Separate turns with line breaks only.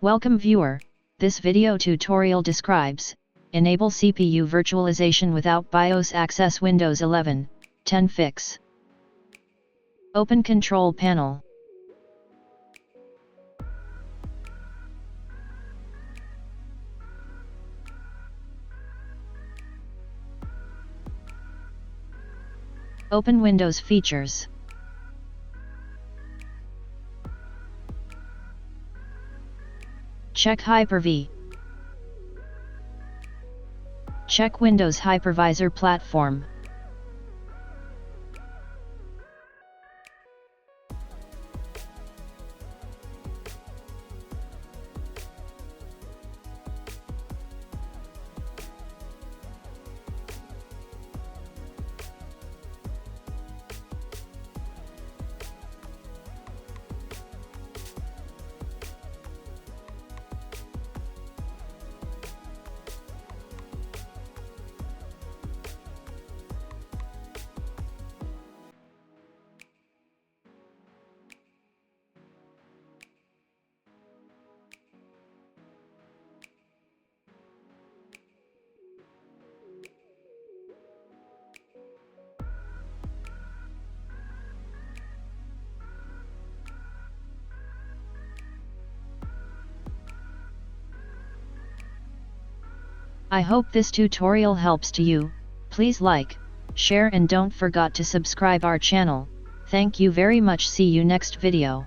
Welcome viewer, this video tutorial describes, enable CPU virtualization without BIOS access Windows 11, 10 fix. Open Control Panel. Open Windows Features. Check Hyper-V. Check Windows Hypervisor Platform. I hope this tutorial helps to you. Please like, share and don't forget to subscribe our channel. Thank you very much. See you next video.